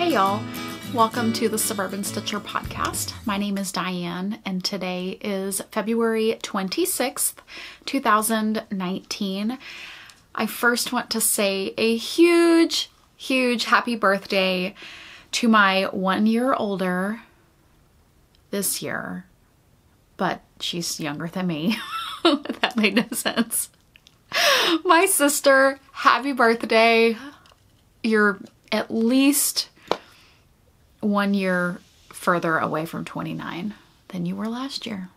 Hey y'all, welcome to the Suburban Stitcher podcast. My name is Diane and today is February 26th, 2019. I first want to say a huge happy birthday to my 1 year older this year, but she's younger than me. That made no sense. My sister, happy birthday. You're at least 1 year further away from 29 than you were last year.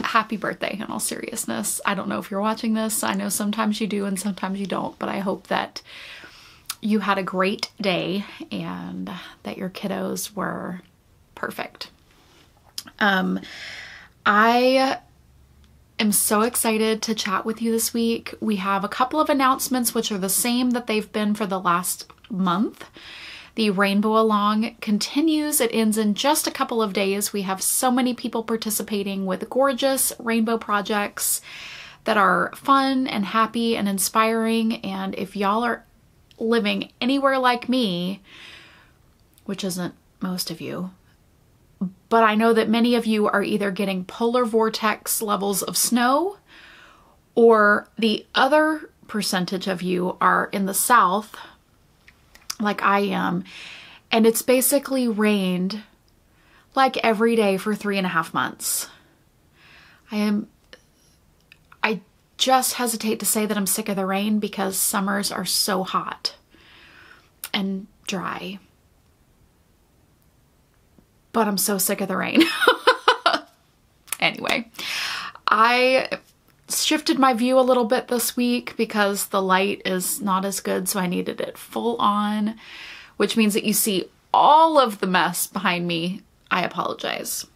Happy birthday in all seriousness. I don't know if you're watching this. I know sometimes you do and sometimes you don't, but I hope that you had a great day and that your kiddos were perfect. I am so excited to chat with you this week. We have a couple of announcements which are the same that they've been for the last month. The Rainbow Along continues. It ends in just a couple of days. We have so many people participating with gorgeous rainbow projects that are fun and happy and inspiring. And if y'all are living anywhere like me, which isn't most of you, but I know that many of you are either getting polar vortex levels of snow, or the other percentage of you are in the South, like I am, and it's basically rained like every day for 3.5 months. I just hesitate to say that I'm sick of the rain because summers are so hot and dry. But I'm so sick of the rain. Anyway, I shifted my view a little bit this week because the light is not as good, so I needed it full on, which means that you see all of the mess behind me. I apologize.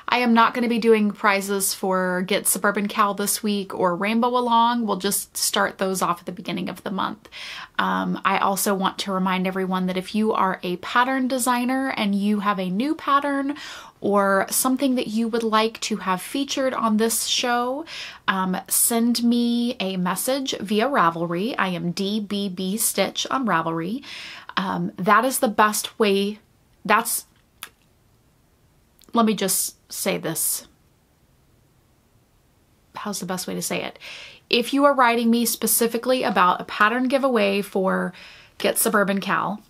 I am not going to be doing prizes for Get Suburban Cal this week or Rainbow Along. We'll just start those off at the beginning of the month. I also want to remind everyone that if you are a pattern designer and you have a new pattern or something that you would like to have featured on this show, send me a message via Ravelry. I am DBB Stitch on Ravelry. That is the best way. Let me just say this. How's the best way to say it? If you are writing me specifically about a pattern giveaway for Get Suburban Cal,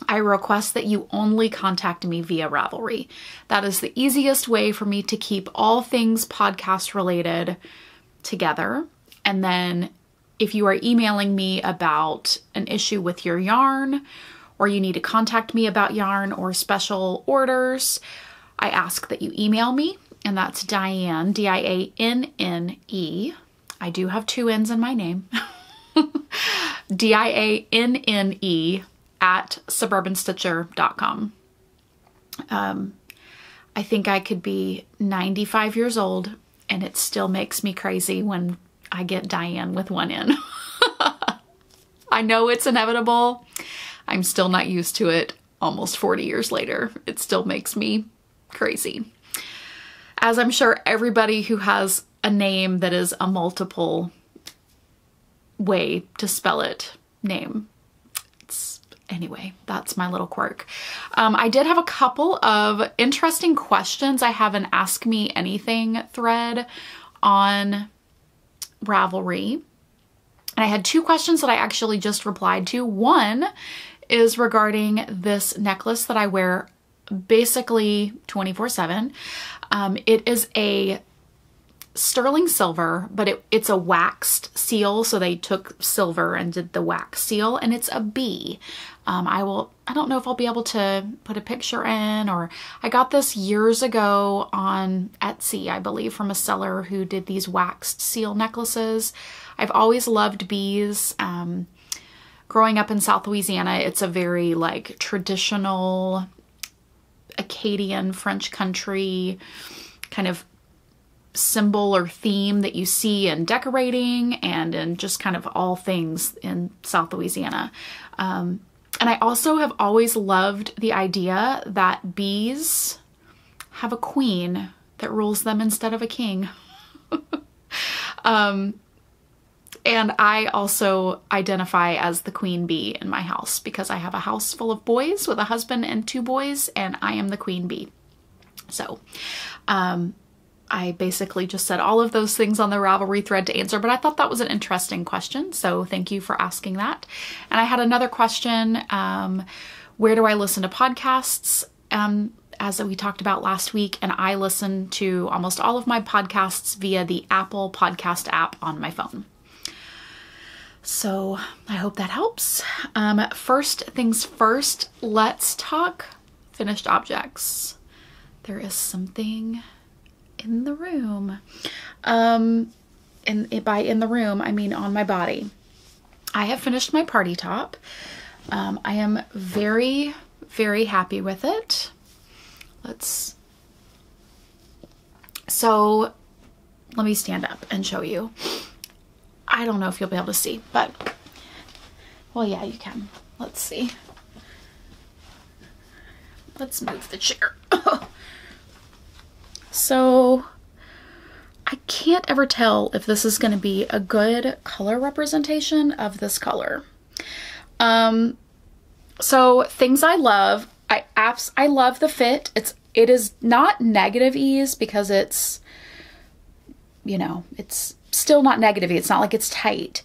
I request that you only contact me via Ravelry. That is the easiest way for me to keep all things podcast related together. And then if you are emailing me about an issue with your yarn, or you need to contact me about yarn or special orders, I ask that you email me, and that's Dianne, D-I-A-N-N-E. I do have 2 N's in my name. D-I-A-N-N-E at suburbanstitcher.com. I think I could be 95 years old, and it still makes me crazy when I get Dianne with 1 N. I know it's inevitable. I'm still not used to it almost 40 years later. It still makes me crazy. As I'm sure everybody who has a name that is a multiple way to spell it name. Anyway, that's my little quirk. I did have a couple of interesting questions. I have an Ask Me Anything thread on Ravelry. And I had 2 questions that I actually just replied to. One is regarding this necklace that I wear basically 24/7. It is a sterling silver, but it's a waxed seal. So they took silver and did the wax seal, and it's a bee. I don't know if I'll be able to put a picture in, or I got this years ago on Etsy, I believe, from a seller who did these waxed seal necklaces. I've always loved bees. Growing up in South Louisiana, it's a very like traditional Acadian French country kind of symbol or theme that you see in decorating and in just kind of all things in South Louisiana. And I also have always loved the idea that bees have a queen that rules them instead of a king. And I also identify as the queen bee in my house because I have a house full of boys with a husband and 2 boys, and I am the queen bee. So, I basically just said all of those things on the Ravelry thread to answer, but I thought that was an interesting question. So thank you for asking that. And I had another question. Where do I listen to podcasts? As we talked about last week, and I listen to almost all of my podcasts via the Apple Podcast app on my phone. So I hope that helps. First things first, let's talk finished objects. There is something in the room. And by in the room, I mean on my body. I have finished my party top. I am very, very happy with it. So let me stand up and show you. I don't know if you'll be able to see, but, well, yeah, you can. Let's see. Let's move the chair. So I can't ever tell if this is going to be a good color representation of this color. So things I love, I love the fit. It is not negative ease because it's, you know, it's still not negative ease. It's not like it's tight.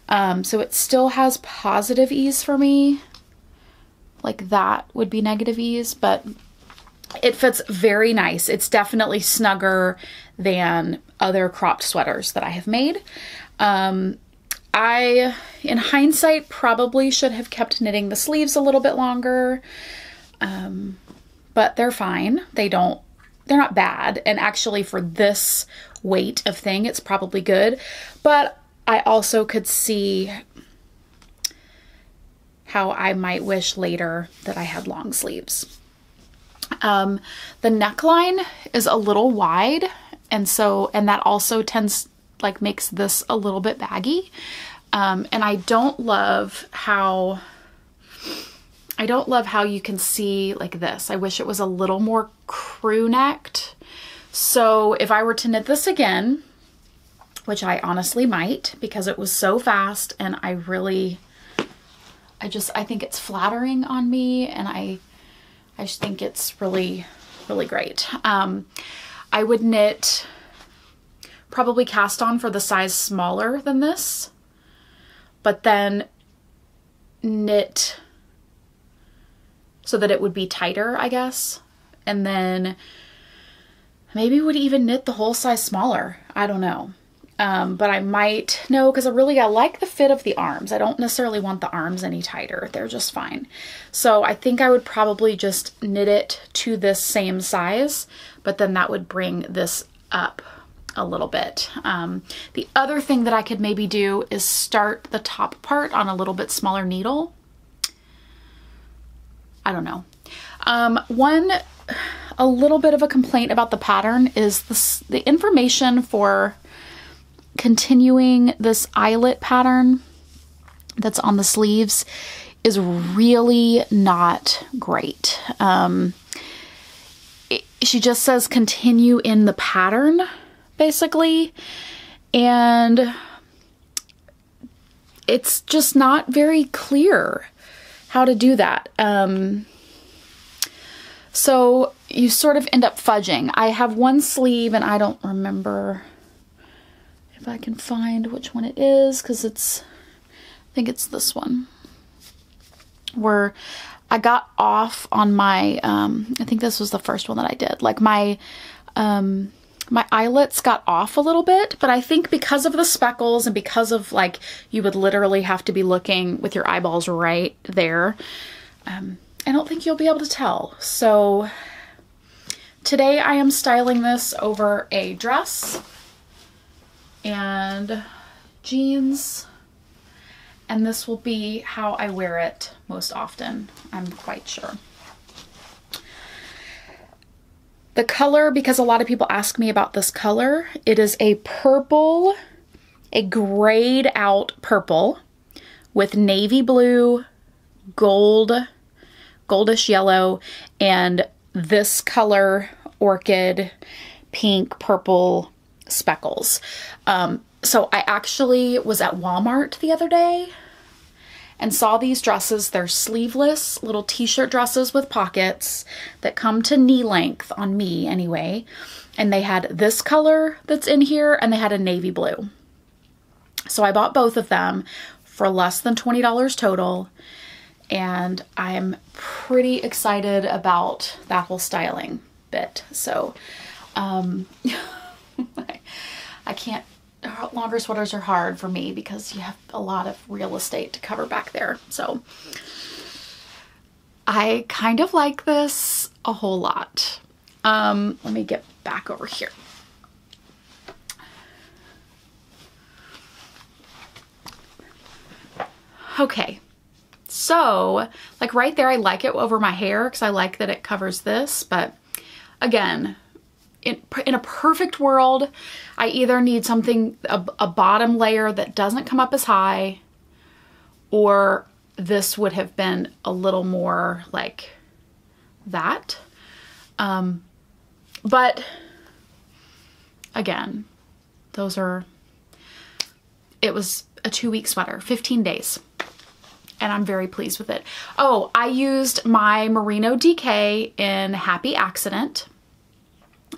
So it still has positive ease for me. Like that would be negative ease, but it fits very nice. It's definitely snugger than other cropped sweaters that I have made. I, in hindsight, probably should have kept knitting the sleeves a little bit longer, but they're fine. They're not bad. And actually for this weight of thing, it's probably good. But I also could see how I might wish later that I had long sleeves. The neckline is a little wide, and that also makes this a little bit baggy. And I don't love how you can see like this. I wish it was a little more crew necked. So if I were to knit this again, which I honestly might because it was so fast, and I think it's flattering on me, and I just think it's really, really great. I would knit probably cast on for the size smaller than this, but then knit so that it would be tighter, I guess. And then maybe would even knit the whole size smaller. I don't know. But I might, no, because I like the fit of the arms. I don't necessarily want the arms any tighter. They're just fine. So I think I would probably just knit it to this same size, but then that would bring this up a little bit. The other thing that I could maybe do is start the top part on a little bit smaller needle. I don't know. A little bit of a complaint about the pattern is the information for continuing this eyelet pattern that's on the sleeves is really not great. She just says continue in the pattern, basically, and it's just not very clear how to do that. So you sort of end up fudging. I have one sleeve, and I don't remember if I can find which one it is, because I think it's this one, where I got off on my, I think this was the first one that I did. Like my eyelets got off a little bit, but I think because of the speckles and because of like, you would literally have to be looking with your eyeballs right there. I don't think you'll be able to tell. So today I am styling this over a dress and jeans, and this will be how I wear it most often, I'm quite sure. The color, because a lot of people ask me about this color, it is a purple, a grayed out purple with navy blue, goldish yellow, and this color orchid, pink, purple speckles. So I actually was at Walmart the other day and saw these dresses. They're sleeveless little t-shirt dresses with pockets that come to knee length on me anyway. And they had this color that's in here and they had a navy blue. So I bought both of them for less than $20 total. And I'm pretty excited about that whole styling bit. So I can't, longer sweaters are hard for me because you have a lot of real estate to cover back there. So I kind of like this a whole lot. Let me get back over here. Okay. So like right there, I like it over my hair because I like that it covers this. But again, in a perfect world, I either need something, a bottom layer that doesn't come up as high, or this would have been a little more like that. But again, it was a 2-week sweater, 15 days. And I'm very pleased with it. Oh, I used my Merino DK in Happy Accident.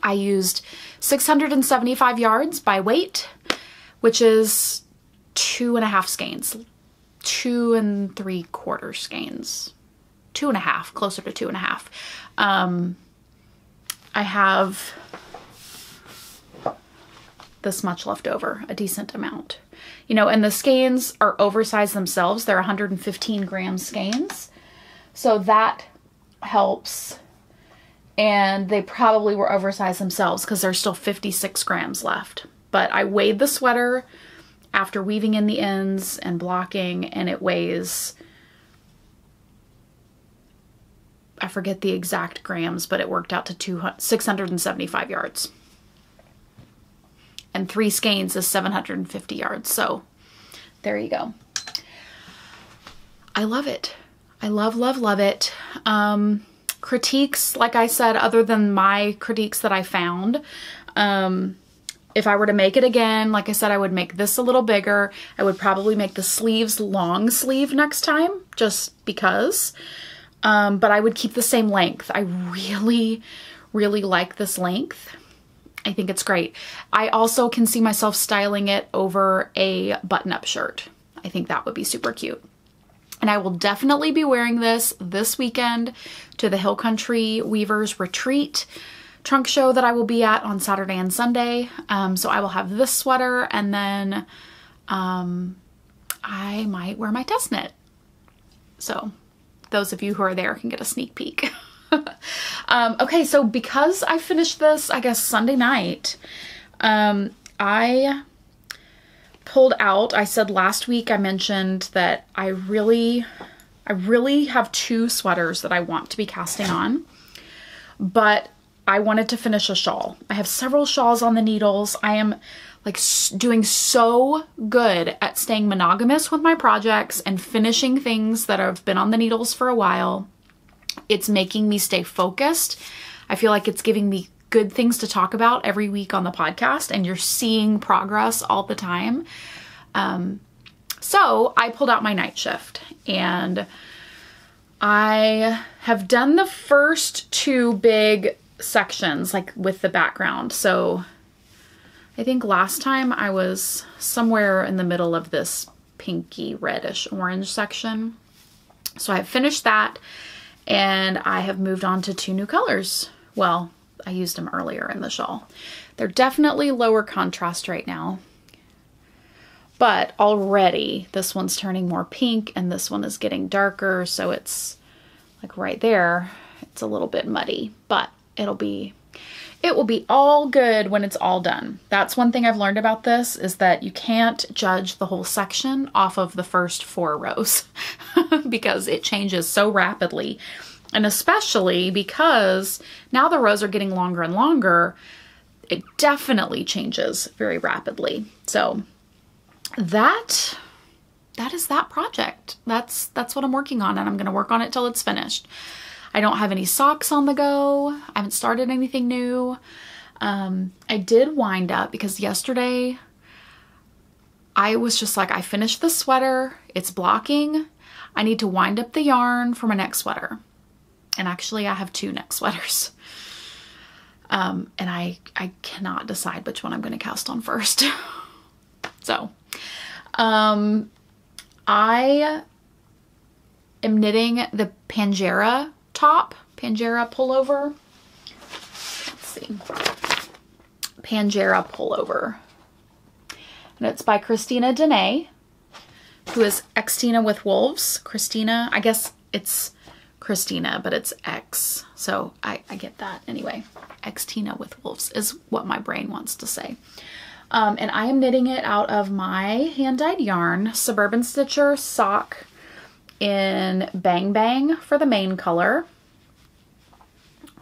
I used 675 yards by weight, which is 2.5 skeins, 2 3/4 skeins, 2.5, closer to 2.5. I have this much left over, a decent amount. You know, and the skeins are oversized themselves. They're 115 gram skeins. So that helps. And they probably were oversized themselves because there's still 56 grams left. But I weighed the sweater after weaving in the ends and blocking, and it weighs, I forget the exact grams, but it worked out to 675 yards. And 3 skeins is 750 yards. So there you go. I love it. I love, love, love it. Critiques, like I said, other than my critiques that I found, if I were to make it again, like I said, I would make this a little bigger. I would probably make the sleeves long sleeve next time, just because. But I would keep the same length. I really, really like this length. I think it's great. I also can see myself styling it over a button-up shirt. I think that would be super cute. And I will definitely be wearing this weekend to the Hill Country Weavers Retreat trunk show that I will be at on Saturday and Sunday. So I will have this sweater, and then I might wear my test knit. So those of you who are there can get a sneak peek. Okay, so because I finished this, I guess Sunday night, I pulled out. I said last week, I mentioned that I really have 2 sweaters that I want to be casting on, but I wanted to finish a shawl. I have several shawls on the needles. I am like doing so good at staying monogamous with my projects and finishing things that have been on the needles for a while. It's making me stay focused. I feel like it's giving me good things to talk about every week on the podcast, and you're seeing progress all the time. So I pulled out my night shift, and I have done the first 2 big sections, like with the background. So I think last time I was somewhere in the middle of this pinky reddish orange section. So I finished that. And I have moved on to 2 new colors. Well, I used them earlier in the shawl. They're definitely lower contrast right now. But already this one's turning more pink and this one is getting darker. So it's like right there, it's a little bit muddy, but it will be all good when it's all done. That's one thing I've learned about this, is that you can't judge the whole section off of the first 4 rows because it changes so rapidly. And especially because now the rows are getting longer and longer, it definitely changes very rapidly. So that is that project. That's what I'm working on, and I'm going to work on it till it's finished. I don't have any socks on the go. I haven't started anything new. I did wind up, because yesterday I was just like, I finished the sweater, it's blocking. I need to wind up the yarn for my next sweater. And actually I have 2 neck sweaters. And I cannot decide which one I'm going to cast on first. So, I am knitting the Pangera top, Pangera pullover. Let's see. Pangera pullover. And it's by Christina Dianne, who is Xtina with Wolves. Christina, I guess it's Christina, but it's X. So I get that anyway. Xtina with Wolves is what my brain wants to say. And I am knitting it out of my hand-dyed yarn, Suburban Stitcher sock in Bang Bang for the main color.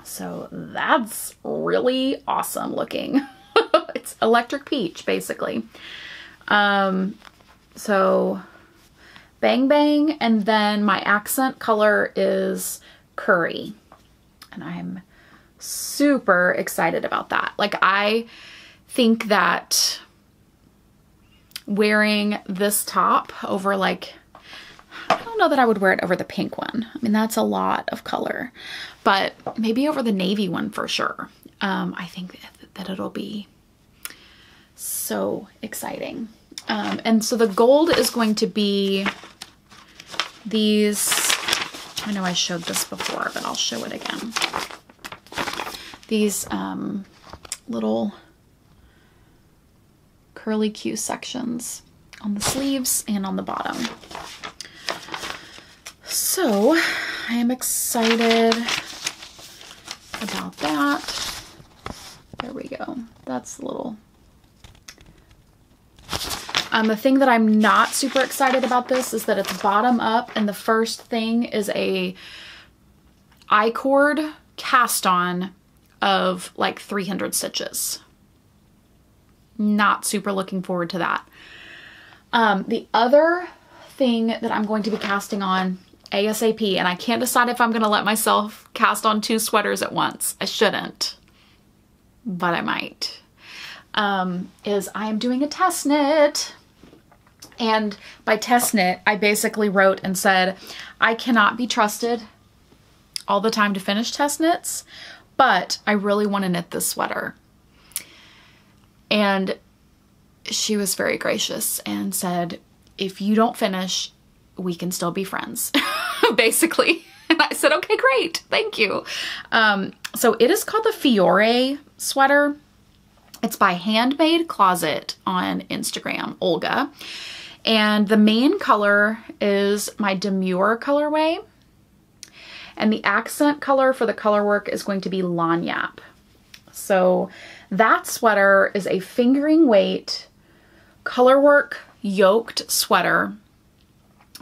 So that's really awesome looking. It's electric peach, basically. So Bang Bang, and then my accent color is Curry. And I'm super excited about that. Like, I think that wearing this top over, like, I don't know that I would wear it over the pink one. I mean, that's a lot of color, but maybe over the navy one for sure. I think that it'll be so exciting. And so the gold is going to be these, I know I showed this before, but I'll show it again. These little curly Q sections on the sleeves and on the bottom. So I am excited about that. There we go. That's a little... the thing that I'm not super excited about this is that it's bottom up, and the first thing is a I-cord cast on of like 300 stitches. Not super looking forward to that. The other thing that I'm going to be casting on ASAP, and I can't decide if I'm going to let myself cast on 2 sweaters at once. I shouldn't, but I might. Is I am doing a test knit. And by test knit, I basically wrote and said, I cannot be trusted all the time to finish test knits, but I really want to knit this sweater. And she was very gracious and said, if you don't finish, we can still be friends, basically. And I said, okay, great. Thank you. So it is called the Fiore sweater. It's by Handmade Closet on Instagram, Olga. And the main color is my Demure colorway. And the accent color for the color work is going to be Lanyap. So that sweater is a fingering weight color work yoked sweater.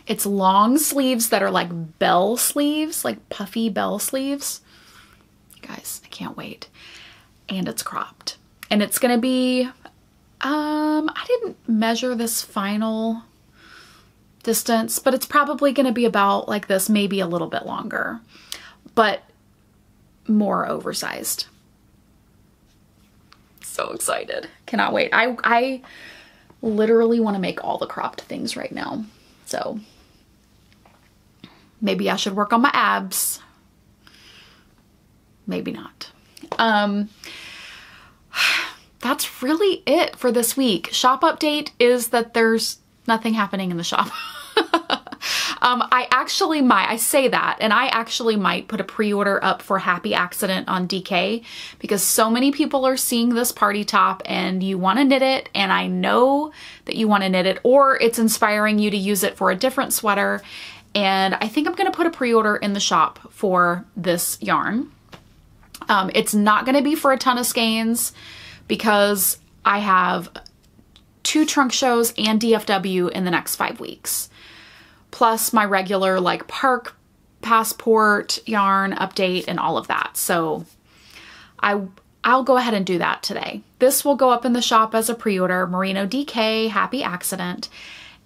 It's long sleeves that are like bell sleeves, like puffy bell sleeves. Guys, I can't wait. And it's cropped. And it's gonna be, I didn't measure this final distance, but it's probably gonna be about like this, maybe a little bit longer, but more oversized. So excited. Cannot wait. I literally want to make all the cropped things right now. So maybe I should work on my abs. Maybe not. That's really it for this week. Shop update is that there's nothing happening in the shop. I actually might, I say that, and I actually might put a pre-order up for Happy Accident on DK because so many people are seeing this party top and you want to knit it, and I know that you want to knit it, or it's inspiring you to use it for a different sweater. And I think I'm going to put a pre-order in the shop for this yarn. It's not going to be for a ton of skeins because I have 2 trunk shows and DFW in the next 5 weeks. Plus my regular like park passport yarn update and all of that. So I'll go ahead and do that today. This will go up in the shop as a pre-order, Merino DK, Happy Accident,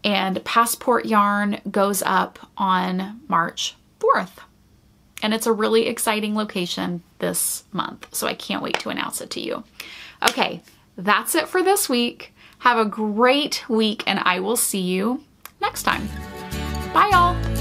and passport yarn goes up on March 4th. And it's a really exciting location this month, so I can't wait to announce it to you. Okay, that's it for this week. Have a great week, and I will see you next time. Bye, y'all.